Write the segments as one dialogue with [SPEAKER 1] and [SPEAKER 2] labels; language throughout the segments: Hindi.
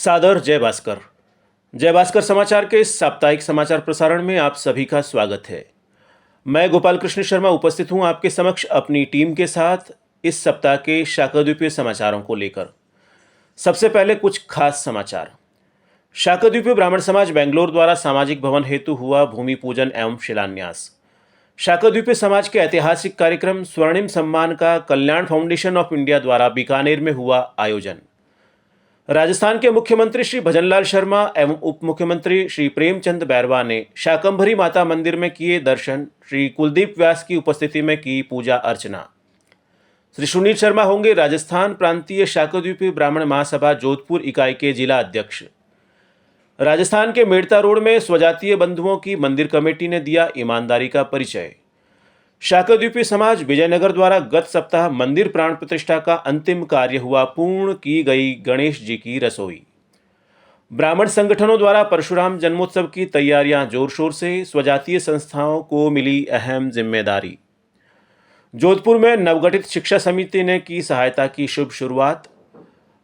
[SPEAKER 1] सादर जय भास्कर। जय भास्कर समाचार के इस साप्ताहिक समाचार प्रसारण में आप सभी का स्वागत है। मैं गोपाल कृष्ण शर्मा उपस्थित हूं आपके समक्ष अपनी टीम के साथ इस सप्ताह के शाकाद्वीपीय समाचारों को लेकर। सबसे पहले कुछ खास समाचार। शाकाद्वीपीय ब्राह्मण समाज बेंगलोर द्वारा सामाजिक भवन हेतु हुआ भूमि पूजन एवं शिलान्यास। शाकाद्वीपीय समाज के ऐतिहासिक कार्यक्रम स्वर्णिम सम्मान का कल्याण फाउंडेशन ऑफ इंडिया द्वारा बीकानेर में हुआ आयोजन। राजस्थान के मुख्यमंत्री श्री भजनलाल शर्मा एवं उप मुख्यमंत्री श्री प्रेमचंद बैरवा ने शाकंभरी माता मंदिर में किए दर्शन। श्री कुलदीप व्यास की उपस्थिति में की पूजा अर्चना। श्री सुनील शर्मा होंगे राजस्थान प्रांतीय शाकाद्वीपीय ब्राह्मण महासभा जोधपुर इकाई के जिला अध्यक्ष। राजस्थान के मेड़ता रोड में स्वजातीय बंधुओं की मंदिर कमेटी ने दिया ईमानदारी का परिचय। शाकाद्वीपीय समाज विजयनगर द्वारा गत सप्ताह मंदिर प्राण प्रतिष्ठा का अंतिम कार्य हुआ पूर्ण की गई गणेश जी की रसोई। ब्राह्मण संगठनों द्वारा परशुराम जन्मोत्सव की तैयारियां जोर शोर से, स्वजातीय संस्थाओं को मिली अहम जिम्मेदारी। जोधपुर में नवगठित शिक्षा समिति ने की सहायता की शुभ शुरुआत।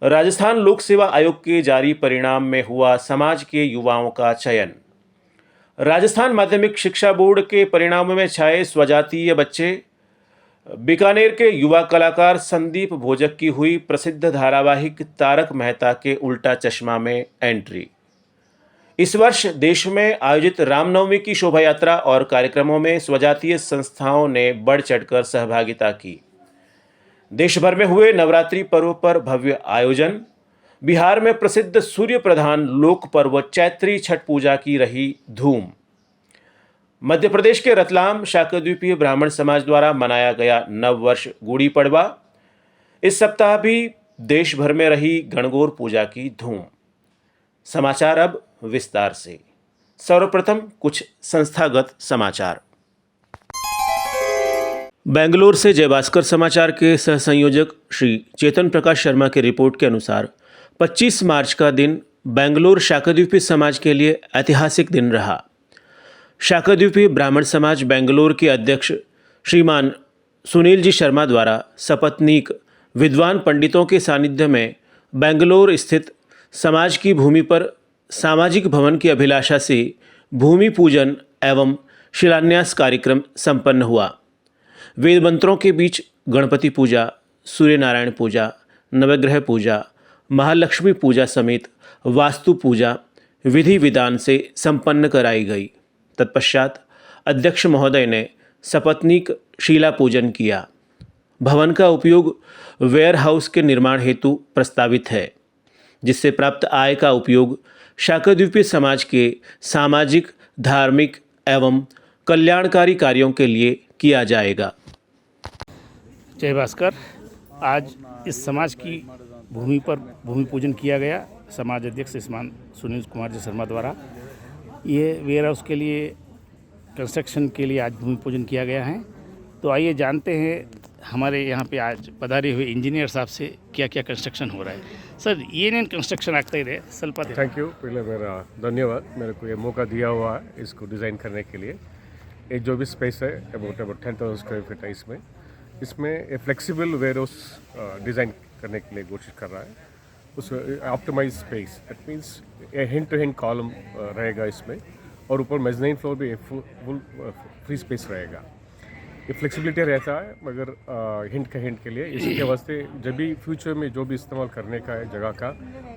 [SPEAKER 1] राजस्थान लोक सेवा आयोग के जारी परिणाम में हुआ समाज के युवाओं का चयन। राजस्थान माध्यमिक शिक्षा बोर्ड के परिणामों में छाए स्वजातीय बच्चे। बीकानेर के युवा कलाकार संदीप भोजक की हुई प्रसिद्ध धारावाहिक तारक मेहता के उल्टा चश्मा में एंट्री। इस वर्ष देश में आयोजित रामनवमी की शोभा यात्रा और कार्यक्रमों में स्वजातीय संस्थाओं ने बढ़ चढ़कर सहभागिता की। देश भर में हुए नवरात्रि पर्व पर भव्य आयोजन। बिहार में प्रसिद्ध सूर्य प्रधान लोक पर्व चैत्री छठ पूजा की रही धूम। मध्य प्रदेश के रतलाम शाकाद्वीपीय ब्राह्मण समाज द्वारा मनाया गया नव वर्ष गुड़ी पड़वा। इस सप्ताह भी देश भर में रही गणगौर पूजा की धूम। समाचार अब विस्तार से। सर्वप्रथम कुछ संस्थागत समाचार। बेंगलोर से जय भास्कर समाचार के सह संयोजक श्री चेतन प्रकाश शर्मा की रिपोर्ट के अनुसार 25 मार्च का दिन बेंगलोर शाकाद्वीपीय समाज के लिए ऐतिहासिक दिन रहा। शाकाद्वीपीय ब्राह्मण समाज बेंगलोर के अध्यक्ष श्रीमान सुनील जी शर्मा द्वारा सपत्नीक विद्वान पंडितों के सानिध्य में बेंगलोर स्थित समाज की भूमि पर सामाजिक भवन की अभिलाषा से भूमि पूजन एवं शिलान्यास कार्यक्रम संपन्न हुआ। वेद मंत्रों के बीच गणपति पूजा, सूर्य नारायण पूजा, नवग्रह पूजा, महालक्ष्मी पूजा समेत वास्तु पूजा विधि विधान से संपन्न कराई गई। तत्पश्चात अध्यक्ष महोदय ने सपत्नीक शीला पूजन किया। भवन का उपयोग वेयर हाउस के निर्माण हेतु प्रस्तावित है, जिससे प्राप्त आय का उपयोग शाकाद्वीपीय समाज के सामाजिक, धार्मिक एवं कल्याणकारी कार्यों के लिए किया जाएगा।
[SPEAKER 2] जय भास्कर। आज इस समाज की भूमि पर भूमि पूजन किया गया समाज अध्यक्ष श्रीमान सुनील कुमार जी शर्मा द्वारा। ये वेयर हाउस के लिए कंस्ट्रक्शन के लिए आज भूमि पूजन किया गया है। तो आइए जानते हैं हमारे यहाँ पे आज पधारे हुए इंजीनियर साहब से क्या क्या कंस्ट्रक्शन हो रहा है। सर ಏನೇನು कंस्ट्रक्शन ಆಗ್ತಾ ಇದೆ ಸ್ವಲ್ಪ
[SPEAKER 3] थैंक यू। पहले मेरा धन्यवाद, मेरे को ये मौका दिया हुआ है इसको डिज़ाइन करने के लिए। ये जो भी स्पेस है अबाउट 10,000 स्क्वायर फीट है। इसमें ये फ्लेक्सिबल वेयर हाउस डिज़ाइन करने के लिए कोशिश कर रहा है। उस optimize space that means hand to hand column रहेगा इसमें, और ऊपर मेजनाइन फ्लोर भी फुल फ्री स्पेस रहेगा। ये फ्लेक्सिबिलिटी रहता है मगर हिंट के लिए। इसके वास्ते जब भी फ्यूचर में जो भी इस्तेमाल करने का है जगह का,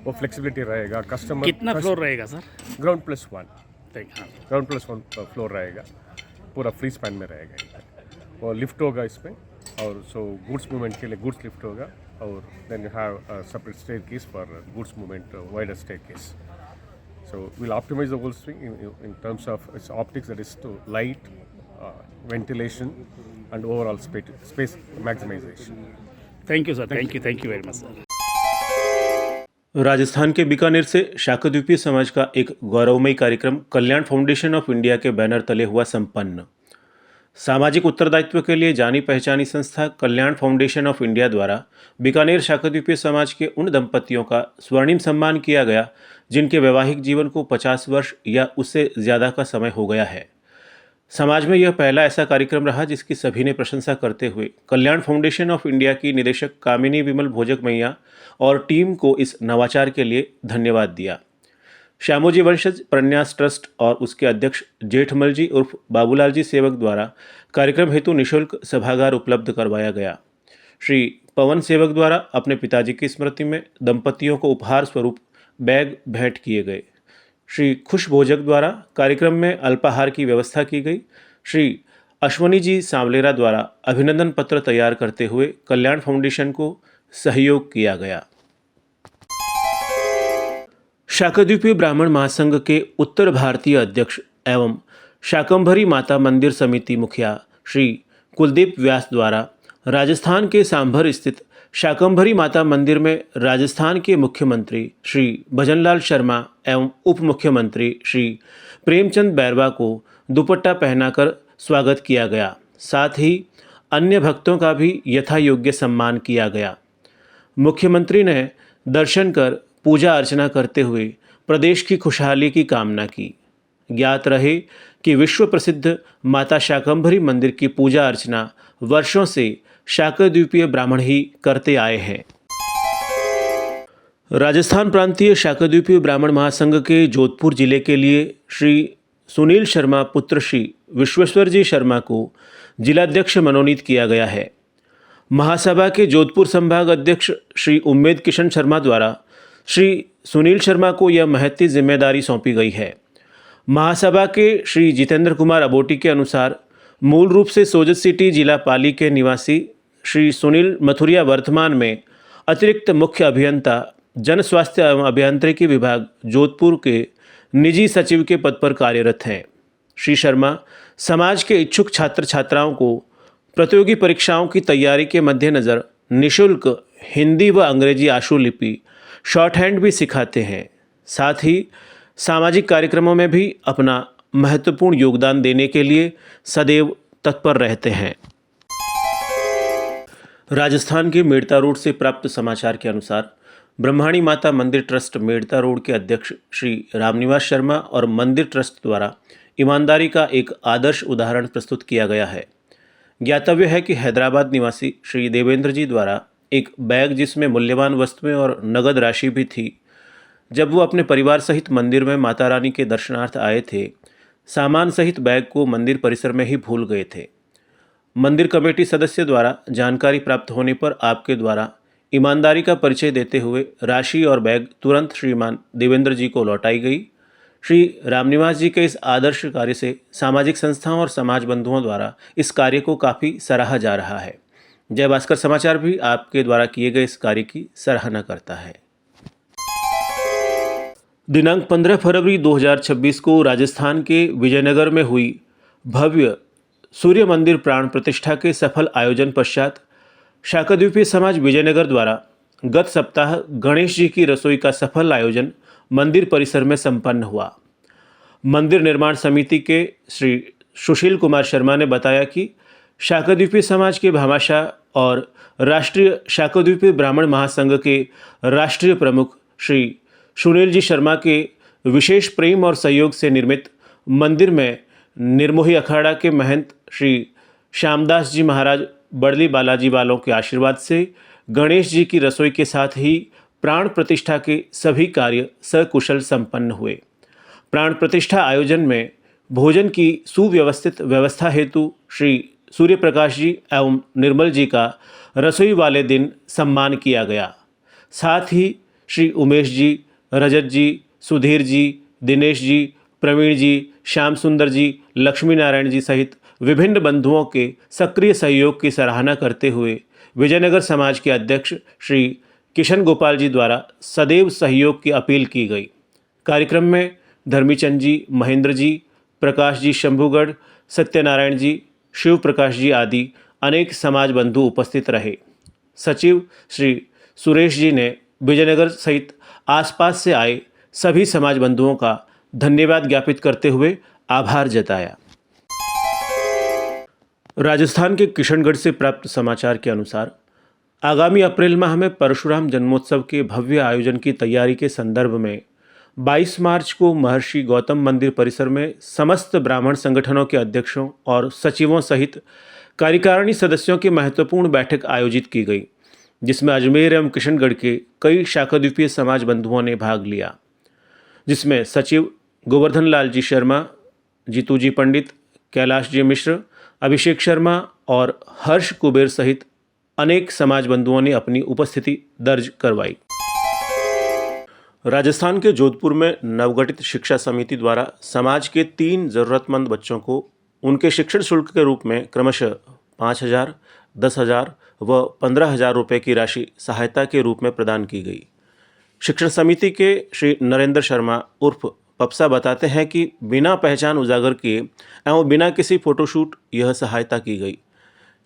[SPEAKER 3] वो फ्लेक्सिबिलिटी रहेगा। कस्टमर
[SPEAKER 2] कितना फ्लोर रहेगा sir?
[SPEAKER 3] Ground plus one floor रहेगा, पूरा फ्री स्पैन में रहेगा। और लिफ्ट होगा इसमें, और सो गुड्स मूवमेंट के लिए गुड्स लिफ्ट होगा, और then you have separate staircase for goods movement, wider staircase. So we'll optimize the whole thing in terms of its optics, that is to light, ventilation and overall space maximization.
[SPEAKER 2] Thank you sir. Thank you very much sir.
[SPEAKER 1] Rajasthan के बीकानेर से शाकाद्वीपीय समाज का एक गौरवमयी कार्यक्रम कल्याण फाउंडेशन ऑफ इंडिया के बैनर तले हुआ संपन्न। सामाजिक उत्तरदायित्व के लिए जानी पहचानी संस्था कल्याण फाउंडेशन ऑफ इंडिया द्वारा बीकानेर शाकाद्वीपीय समाज के उन दंपतियों का स्वर्णिम सम्मान किया गया जिनके वैवाहिक जीवन को 50 वर्ष या उससे ज़्यादा का समय हो गया है। समाज में यह पहला ऐसा कार्यक्रम रहा जिसकी सभी ने प्रशंसा करते हुए कल्याण फाउंडेशन ऑफ इंडिया की निदेशक कामिनी विमल भोजक मैया और टीम को इस नवाचार के लिए धन्यवाद दिया। श्यामोजी वंशज प्रन्यास ट्रस्ट और उसके अध्यक्ष जेठमल जी उर्फ बाबूलाल जी सेवक द्वारा कार्यक्रम हेतु निःशुल्क सभागार उपलब्ध करवाया गया। श्री पवन सेवक द्वारा अपने पिताजी की स्मृति में दंपतियों को उपहार स्वरूप बैग भेंट किए गए। श्री खुश भोजक द्वारा कार्यक्रम में अल्पाहार की व्यवस्था की गई। श्री अश्वनी जी सांवलेरा द्वारा अभिनंदन पत्र तैयार करते हुए कल्याण फाउंडेशन को सहयोग किया गया। शाकद्वीपीय ब्राह्मण महासंघ के उत्तर भारतीय अध्यक्ष एवं शाकंभरी माता मंदिर समिति मुखिया श्री कुलदीप व्यास द्वारा राजस्थान के सांभर स्थित शाकंभरी माता मंदिर में राजस्थान के मुख्यमंत्री श्री भजनलाल शर्मा एवं उप मुख्यमंत्री श्री प्रेमचंद बैरवा को दुपट्टा पहनाकर स्वागत किया गया। साथ ही अन्य भक्तों का भी यथा योग्य सम्मान किया गया। मुख्यमंत्री ने दर्शन कर पूजा अर्चना करते हुए प्रदेश की खुशहाली की कामना की। ज्ञात रहे कि विश्व प्रसिद्ध माता शाकंभरी मंदिर की पूजा अर्चना वर्षों से शाकद्वीपीय ब्राह्मण ही करते आए हैं। राजस्थान प्रांतीय शाकद्वीपीय ब्राह्मण महासंघ के जोधपुर जिले के लिए श्री सुनील शर्मा पुत्र श्री विश्वेश्वर जी शर्मा को जिलाध्यक्ष मनोनीत किया गया है। महासभा के जोधपुर संभाग अध्यक्ष श्री उम्मेद किशन शर्मा द्वारा श्री सुनील शर्मा को यह महत्ती जिम्मेदारी सौंपी गई है। महासभा के श्री जितेंद्र कुमार अबोटी के अनुसार मूल रूप से सोजत सिटी जिला पाली के निवासी श्री सुनील मथुरिया वर्तमान में अतिरिक्त मुख्य अभियंता जन स्वास्थ्य एवं अभियांत्रिकी विभाग जोधपुर के निजी सचिव के पद पर कार्यरत हैं। श्री शर्मा समाज के इच्छुक छात्र छात्राओं को प्रतियोगी परीक्षाओं की तैयारी के मद्देनज़र निःशुल्क हिंदी व अंग्रेजी आशुलिपि शॉर्ट हैंड भी सिखाते हैं। साथ ही सामाजिक कार्यक्रमों में भी अपना महत्वपूर्ण योगदान देने के लिए सदैव तत्पर रहते हैं। राजस्थान के मेड़ता रोड से प्राप्त समाचार के अनुसार ब्रह्माणी माता मंदिर ट्रस्ट मेड़ता रोड के अध्यक्ष श्री रामनिवास शर्मा और मंदिर ट्रस्ट द्वारा ईमानदारी का एक आदर्श उदाहरण प्रस्तुत किया गया है। ज्ञातव्य है कि हैदराबाद निवासी श्री देवेंद्र जी द्वारा एक बैग जिसमें मूल्यवान वस्तुएं और नगद राशि भी थी, जब वो अपने परिवार सहित मंदिर में माता रानी के दर्शनार्थ आए थे, सामान सहित बैग को मंदिर परिसर में ही भूल गए थे। मंदिर कमेटी सदस्य द्वारा जानकारी प्राप्त होने पर आपके द्वारा ईमानदारी का परिचय देते हुए राशि और बैग तुरंत श्रीमान देवेंद्र जी को लौटाई गई। श्री रामनिवास जी के इस आदर्श कार्य से सामाजिक संस्थाओं और समाज बंधुओं द्वारा इस कार्य को काफ़ी सराहा जा रहा है। जय भास्कर समाचार भी आपके द्वारा किए गए इस कार्य की सराहना करता है। दिनांक 15 फरवरी 2026 को राजस्थान के विजयनगर में हुई भव्य सूर्य मंदिर प्राण प्रतिष्ठा के सफल आयोजन पश्चात शाकद्वीपीय समाज विजयनगर द्वारा गत सप्ताह गणेश जी की रसोई का सफल आयोजन मंदिर परिसर में संपन्न हुआ। मंदिर निर्माण समिति के श्री सुशील कुमार शर्मा ने बताया कि शाकद्वीपीय समाज के भामाशाह और राष्ट्रीय शाकद्वीपीय ब्राह्मण महासंघ के राष्ट्रीय प्रमुख श्री सुनील जी शर्मा के विशेष प्रेम और सहयोग से निर्मित मंदिर में निर्मोही अखाड़ा के महंत श्री श्यामदास जी महाराज बड़ली बालाजी वालों के आशीर्वाद से गणेश जी की रसोई के साथ ही प्राण प्रतिष्ठा के सभी कार्य सकुशल संपन्न हुए। प्राण प्रतिष्ठा आयोजन में भोजन की सुव्यवस्थित व्यवस्था हेतु श्री सूर्य प्रकाश जी एवं निर्मल जी का रसोई वाले दिन सम्मान किया गया। साथ ही श्री उमेश जी, रजत जी, सुधीर जी, दिनेश जी, प्रवीण जी, श्याम सुंदर जी, लक्ष्मी नारायण जी सहित विभिन्न बंधुओं के सक्रिय सहयोग की सराहना करते हुए विजयनगर समाज के अध्यक्ष श्री किशन गोपाल जी द्वारा सदैव सहयोग की अपील की गई। कार्यक्रम में धर्मीचंद जी, महेंद्र जी, प्रकाश जी शंभुगढ़, सत्यनारायण जी, शिव प्रकाश जी आदि अनेक समाज बंधु उपस्थित रहे। सचिव श्री सुरेश जी ने विजयनगर सहित आसपास से आए सभी समाज बंधुओं का धन्यवाद ज्ञापित करते हुए आभार जताया। राजस्थान के किशनगढ़ से प्राप्त समाचार के अनुसार आगामी अप्रैल माह में परशुराम जन्मोत्सव के भव्य आयोजन की तैयारी के संदर्भ में 22 मार्च को महर्षि गौतम मंदिर परिसर में समस्त ब्राह्मण संगठनों के अध्यक्षों और सचिवों सहित कार्यकारिणी सदस्यों की महत्वपूर्ण बैठक आयोजित की गई, जिसमें अजमेर एवं किशनगढ़ के कई शाखाद्वीपीय समाज बंधुओं ने भाग लिया, जिसमें सचिव गोवर्धन लाल जी शर्मा, जीतू जी पंडित, कैलाश जी मिश्र, अभिषेक शर्मा और हर्ष कुबेर सहित अनेक समाज बंधुओं ने अपनी उपस्थिति दर्ज करवाई। राजस्थान के जोधपुर में नवगठित शिक्षा समिति द्वारा समाज के 3 ज़रूरतमंद बच्चों को उनके शिक्षण शुल्क के रूप में क्रमशः 5,000, 10,000 व 15,000 रुपये की राशि सहायता के रूप में प्रदान की गई। शिक्षण समिति के श्री नरेंद्र शर्मा उर्फ पप्सा बताते हैं कि बिना पहचान उजागर किए एवं बिना किसी फोटोशूट यह सहायता की गई।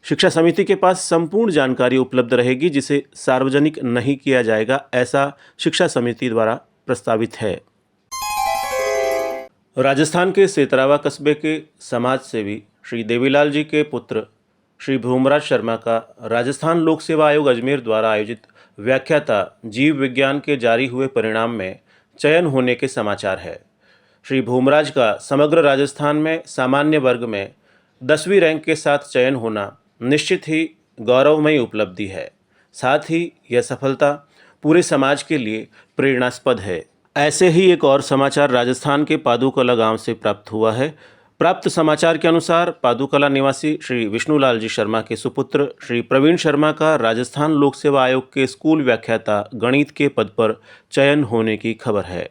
[SPEAKER 1] शिक्षा समिति के पास संपूर्ण जानकारी उपलब्ध रहेगी, जिसे सार्वजनिक नहीं किया जाएगा, ऐसा शिक्षा समिति द्वारा प्रस्तावित है। राजस्थान के सेतरावा कस्बे के समाज सेवी श्री देवीलाल जी के पुत्र श्री भूमराज शर्मा का राजस्थान लोक सेवा आयोग अजमेर द्वारा आयोजित व्याख्याता जीव विज्ञान के जारी हुए परिणाम में चयन होने के समाचार है। श्री भूमराज का समग्र राजस्थान में सामान्य वर्ग में 10वीं रैंक के साथ चयन होना निश्चित ही गौरवमयी उपलब्धि है। साथ ही यह सफलता पूरे समाज के लिए प्रेरणास्पद है। ऐसे ही एक और समाचार राजस्थान के पादुकला गांव से प्राप्त हुआ है। प्राप्त समाचार के अनुसार पादुकला निवासी श्री विष्णुलाल जी शर्मा के सुपुत्र श्री प्रवीण शर्मा का राजस्थान लोक सेवा आयोग के स्कूल व्याख्याता गणित के पद पर चयन होने की खबर है।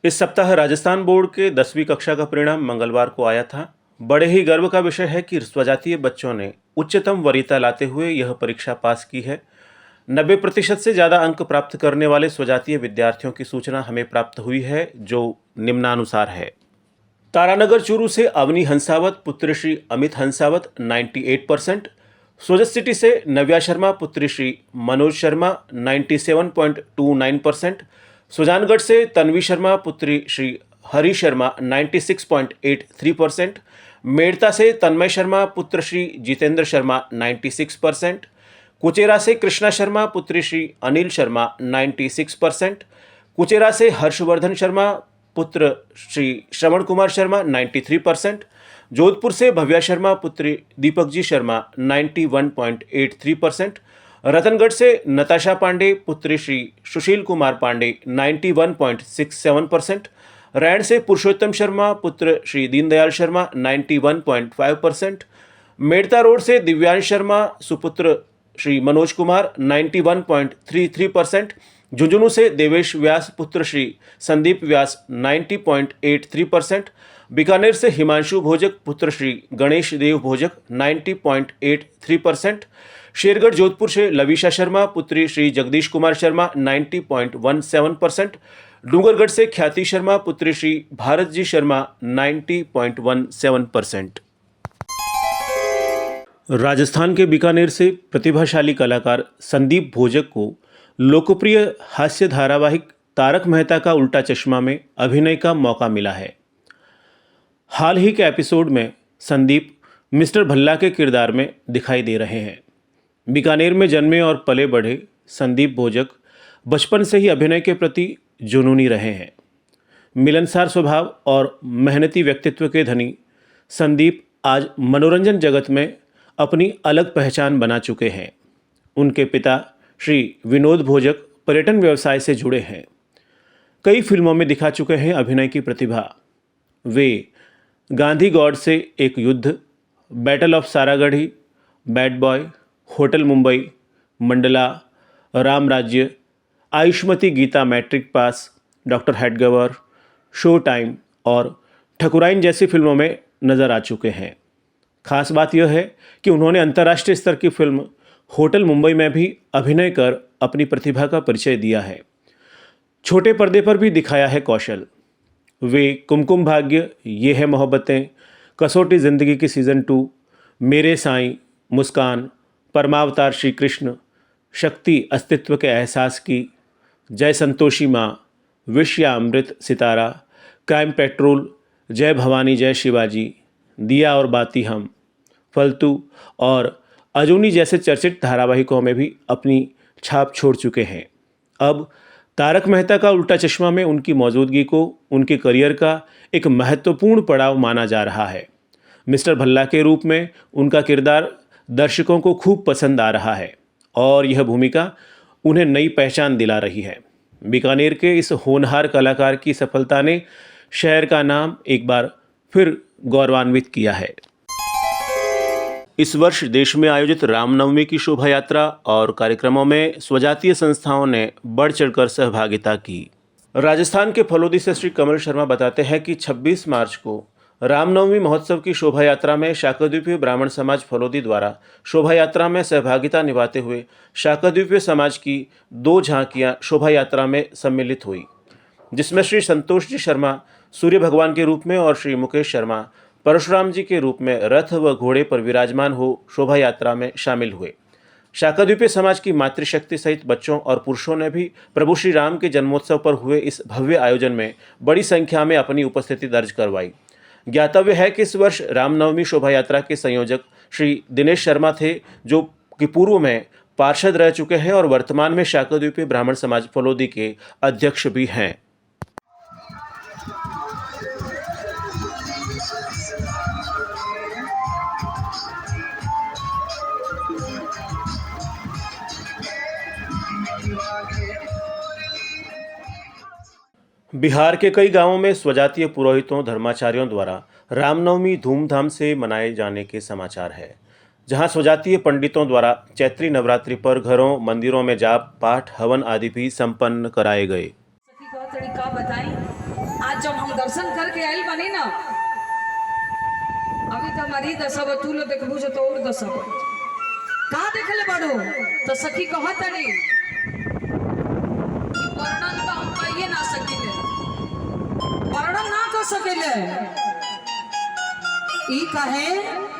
[SPEAKER 1] इस सप्ताह राजस्थान बोर्ड के 10वीं कक्षा का परिणाम मंगलवार को आया था। बड़े ही गर्व का विषय है कि स्वजातीय बच्चों ने उच्चतम वरीयता लाते हुए यह परीक्षा पास की है। 90% से ज़्यादा अंक प्राप्त करने वाले स्वजातीय विद्यार्थियों की सूचना हमें प्राप्त हुई है, जो निम्नानुसार है। तारानगर चूरू से अवनी हंसावत पुत्र श्री अमित हंसावत 98%, सोजत सिटी से नव्या शर्मा पुत्री श्री मनोज शर्मा 97.29%, सुजानगढ़ से तन्वी शर्मा पुत्री श्री हरि शर्मा 96.83%, मेड़ता से तन्मय शर्मा पुत्र श्री जितेंद्र शर्मा 96%, कुचेरा से कृष्णा शर्मा पुत्री श्री अनिल शर्मा 96%, कुचेरा से हर्षवर्धन शर्मा पुत्र श्री श्रवण कुमार शर्मा 93%, जोधपुर से भव्या शर्मा पुत्री दीपक जी शर्मा 91.83%, रतनगढ़ से नताशा पांडे पुत्री श्री सुशील कुमार पांडे 91.67%, रैण से पुरुषोत्तम शर्मा पुत्र श्री दीनदयाल शर्मा 91.5%, मेड़ता रोड से दिव्यांश शर्मा सुपुत्र श्री मनोज कुमार 91.33%, झुंझुनू से देवेश व्यास पुत्र श्री संदीप व्यास 90.83%, बीकानेर से हिमांशु भोजक पुत्र श्री गणेश देव भोजक 90.83%, शेरगढ़ जोधपुर से लविशा शर्मा पुत्री श्री जगदीश कुमार शर्मा 90.17%, डूंगरगढ़ से ख्याति शर्मा पुत्री श्री भारत जी शर्मा 90.17%। राजस्थान के बीकानेर से प्रतिभाशाली कलाकार संदीप भोजक को लोकप्रिय हास्य धारावाहिक तारक मेहता का उल्टा चश्मा में अभिनय का मौका मिला है। हाल ही के एपिसोड में संदीप मिस्टर भल्ला के किरदार में दिखाई दे रहे हैं। बीकानेर में जन्मे और पले बढ़े संदीप भोजक बचपन से ही अभिनय के प्रति जुनूनी रहे हैं। मिलनसार स्वभाव और मेहनती व्यक्तित्व के धनी संदीप आज मनोरंजन जगत में अपनी अलग पहचान बना चुके हैं। उनके पिता श्री विनोद भोजक पर्यटन व्यवसाय से जुड़े हैं। कई फिल्मों में दिखा चुके हैं अभिनय की प्रतिभा। वे गांधी गॉड से एक युद्ध, battle of Saragarhi, bad boy, hotel Mumbai, Mandla, Ram Rajya, Ayushmati Geeta matric pass, doctor Hedgewar, show time और ठकुराइन जैसी फिल्मों में नजर आ चुके हैं। खास बात यह है कि उन्होंने अंतर्राष्ट्रीय स्तर की फिल्म होटल मुंबई में भी अभिनय कर अपनी प्रतिभा का परिचय दिया है। छोटे पर्दे पर भी दिखाया है कौशल। वे कुमकुम भाग्य, ये है मोहब्बतें, कसौटी ज़िंदगी की सीज़न 2, मेरे साईं, मुस्कान, परमावतार श्री कृष्ण, शक्ति अस्तित्व के एहसास की, जय संतोषी माँ, विष या अमृत सितारा, क्राइम पेट्रोल, जय भवानी जय शिवाजी, दिया और बाती हम, फलतू और अजूनी जैसे चर्चित धारावाहिकों में भी अपनी छाप छोड़ चुके हैं। अब तारक मेहता का उल्टा चश्मा में उनकी मौजूदगी को उनके करियर का एक महत्वपूर्ण पड़ाव माना जा रहा है। मिस्टर भल्ला के रूप में उनका किरदार दर्शकों को खूब पसंद आ रहा है और यह भूमिका उन्हें नई पहचान दिला रही है। बीकानेर के इस होनहार कलाकार की सफलता ने शहर का नाम एक बार फिर गौरवान्वित किया है। इस वर्ष देश में आयोजित रामनवमी की शोभा यात्रा और कार्यक्रमों में स्वजातीय संस्थाओं ने बढ़ चढ़कर सहभागिता की। राजस्थान के फलोदी से श्री कमल शर्मा बताते हैं कि 26 मार्च को रामनवमी महोत्सव की शोभा यात्रा में शाकाद्वीपीय ब्राह्मण समाज फलोदी द्वारा शोभा यात्रा में सहभागिता निभाते हुए शाकाद्वीपीय समाज की 2 झांकियां शोभा यात्रा में सम्मिलित हुई, जिसमें श्री संतोष जी शर्मा सूर्य भगवान के रूप में और श्री मुकेश शर्मा परशुराम जी के रूप में रथ व घोड़े पर विराजमान हो शोभा यात्रा में शामिल हुए। शाकाद्वीपीय समाज की मातृशक्ति सहित बच्चों और पुरुषों ने भी प्रभु श्री राम के जन्मोत्सव पर हुए इस भव्य आयोजन में बड़ी संख्या में अपनी उपस्थिति दर्ज करवाई। ज्ञातव्य है कि इस वर्ष रामनवमी शोभा यात्रा के संयोजक श्री दिनेश शर्मा थे, जो कि पूर्व में पार्षद रह चुके हैं और वर्तमान में शाकाद्वीपीय ब्राह्मण समाज फलोदी के अध्यक्ष भी हैं। बिहार के कई गांवों में स्वजातीय पुरोहितों धर्माचार्यों द्वारा रामनवमी धूमधाम से मनाए जाने के समाचार है, जहां स्वजातीय पंडितों द्वारा चैत्री नवरात्रि पर घरों मंदिरों में जाप पाठ हवन आदि भी संपन्न कराए गए।
[SPEAKER 4] सखी का तरीका बताई। आज जब हम दर्शन करके आइल बने ना, अभी तो हमारी दशा बतूल देखबू जो तो और दशा का देखले बड़ो तो सखी कहत तड़ी वर्णन तो हम कहिए ना सकीले, वर्णन ना कर सकेले। ई कहे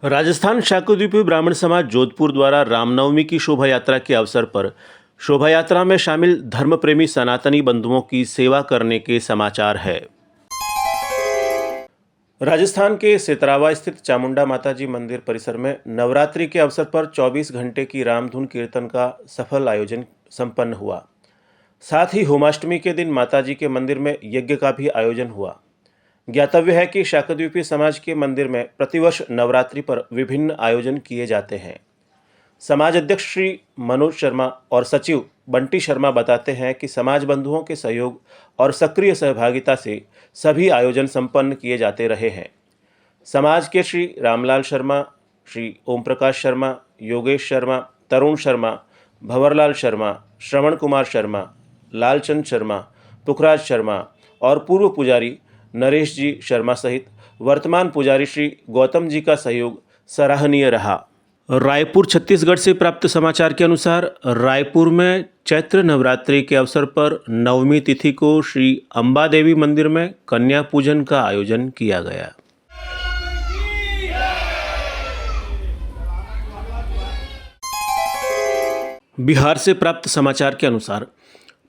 [SPEAKER 1] राजस्थान शाकाद्वीपीय ब्राह्मण समाज जोधपुर द्वारा रामनवमी की शोभा यात्रा के अवसर पर शोभा यात्रा में शामिल धर्म प्रेमी सनातनी बंधुओं की सेवा करने के समाचार है। राजस्थान के सेतरावा स्थित चामुंडा माताजी मंदिर परिसर में नवरात्रि के अवसर पर 24 घंटे की रामधुन कीर्तन का सफल आयोजन संपन्न हुआ। साथ ही होमाष्टमी के दिन माताजी के मंदिर में यज्ञ का भी आयोजन हुआ। ज्ञातव्य है कि शाकाद्वीपीय समाज के मंदिर में प्रतिवर्ष नवरात्रि पर विभिन्न आयोजन किए जाते हैं। समाज अध्यक्ष श्री मनोज शर्मा और सचिव बंटी शर्मा बताते हैं कि समाज बंधुओं के सहयोग और सक्रिय सहभागिता से सभी आयोजन संपन्न किए जाते रहे हैं। समाज के श्री रामलाल शर्मा, श्री ओम प्रकाश शर्मा, योगेश शर्मा, तरुण शर्मा, भंवरलाल शर्मा, श्रवण कुमार शर्मा, लालचंद शर्मा, पुखराज शर्मा और पूर्व पुजारी नरेश जी शर्मा सहित वर्तमान पुजारी श्री गौतम जी का सहयोग सराहनीय रहा। रायपुर छत्तीसगढ़ से प्राप्त समाचार के अनुसार रायपुर में चैत्र नवरात्रि के अवसर पर नवमी तिथि को श्री अंबा देवी मंदिर में कन्या पूजन का आयोजन किया गया। बिहार से प्राप्त समाचार के अनुसार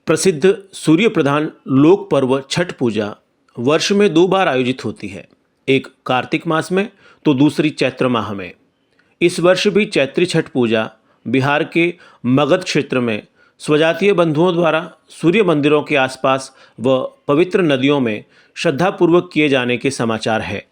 [SPEAKER 1] प्रसिद्ध सूर्य प्रधान लोक पर्व छठ पूजा वर्ष में 2 बार आयोजित होती है, एक कार्तिक मास में तो दूसरी चैत्र माह में। इस वर्ष भी चैत्री छठ पूजा बिहार के मगध क्षेत्र में स्वजातीय बंधुओं द्वारा सूर्य मंदिरों के आसपास व पवित्र नदियों में श्रद्धापूर्वक किए जाने के समाचार है।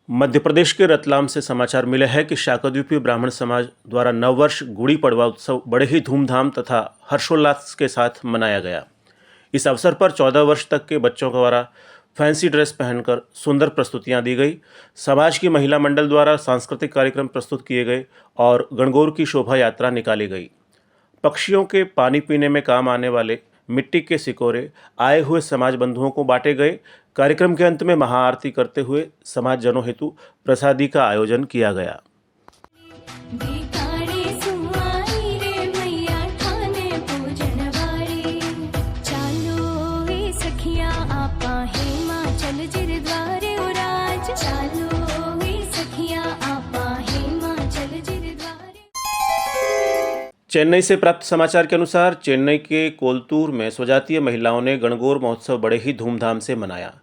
[SPEAKER 1] मध्य प्रदेश के रतलाम से समाचार मिले हैं कि शाकाद्वीपीय ब्राह्मण समाज द्वारा नववर्ष गुड़ी पड़वा उत्सव बड़े ही धूमधाम तथा हर्षोल्लास के साथ मनाया गया। इस अवसर पर 14 वर्ष तक के बच्चों द्वारा फैंसी ड्रेस पहनकर सुंदर प्रस्तुतियां दी गई। समाज की महिला मंडल द्वारा सांस्कृतिक कार्यक्रम प्रस्तुत किए गए और गणगौर की शोभा यात्रा निकाली गई। पक्षियों के पानी पीने में काम आने वाले मिट्टी के सिकोरे आए हुए समाज बंधुओं को बांटे गए। कार्यक्रम के अंत में महाआरती करते हुए समाज जनों हेतु प्रसादी का आयोजन किया गया।
[SPEAKER 5] चालो वे सखिया आपा हिमाचल जिरद्वारे उरा
[SPEAKER 1] चेन्नई से प्राप्त समाचार के अनुसार चेन्नई के कोलतूर में स्वजातीय महिलाओं ने गणगौर महोत्सव बड़े ही धूमधाम से मनाया।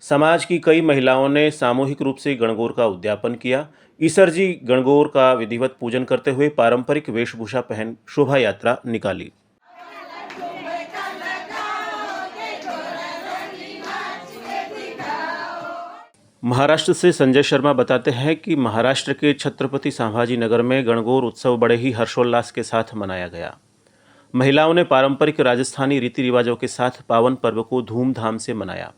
[SPEAKER 1] समाज की कई महिलाओं ने सामूहिक रूप से गणगौर का उद्यापन किया। ईसर जी गणगौर का विधिवत पूजन करते हुए पारंपरिक वेशभूषा पहन शोभा यात्रा निकाली। महाराष्ट्र से संजय शर्मा बताते हैं कि महाराष्ट्र के छत्रपति संभाजी नगर में गणगौर उत्सव बड़े ही हर्षोल्लास के साथ मनाया गया। महिलाओं ने पारंपरिक राजस्थानी रीति रिवाजों के साथ पावन पर्व को धूमधाम से मनाया।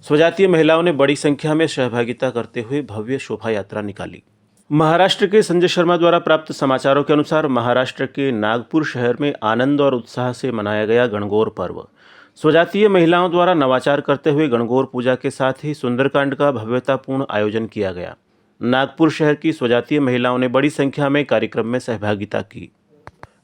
[SPEAKER 1] स्वजातीय महिलाओं ने बड़ी संख्या में सहभागिता करते हुए भव्य शोभा यात्रा निकाली। महाराष्ट्र के संजय शर्मा द्वारा प्राप्त समाचारों के अनुसार महाराष्ट्र के नागपुर शहर में आनंद और उत्साह से मनाया गया गणगौर पर्व। स्वजातीय महिलाओं द्वारा नवाचार करते हुए गणगौर पूजा के साथ ही सुंदरकांड का भव्यतापूर्ण आयोजन किया गया। नागपुर शहर की स्वजातीय महिलाओं ने बड़ी संख्या में कार्यक्रम में सहभागिता की।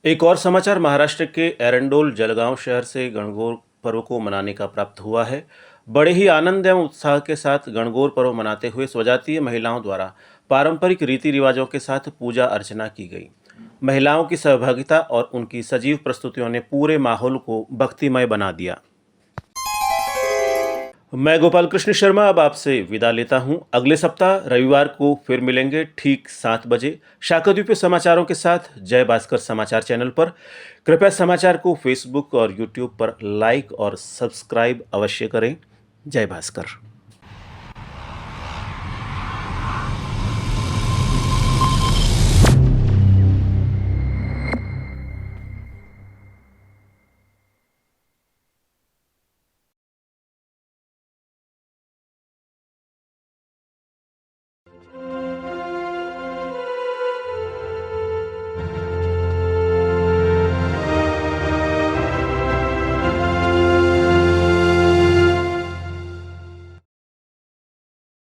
[SPEAKER 1] एक और समाचार महाराष्ट्र के एरंडोल जलगांव शहर से गणगौर पर्व को मनाने का प्राप्त हुआ है। बड़े ही आनंद एवं उत्साह के साथ गणगौर पर्व मनाते हुए स्वजातीय महिलाओं द्वारा पारंपरिक रीति रिवाजों के साथ पूजा अर्चना की गई। महिलाओं की सहभागिता और उनकी सजीव प्रस्तुतियों ने पूरे माहौल को भक्तिमय बना दिया। मैं गोपाल कृष्ण शर्मा अब आपसे विदा लेता हूं। अगले सप्ताह रविवार को फिर मिलेंगे ठीक 7 बजे शाकाद्वीपीय समाचारों के साथ जय भास्कर समाचार चैनल पर। कृपया समाचार को फेसबुक और यूट्यूब पर लाइक और सब्सक्राइब अवश्य करें। जय भास्कर।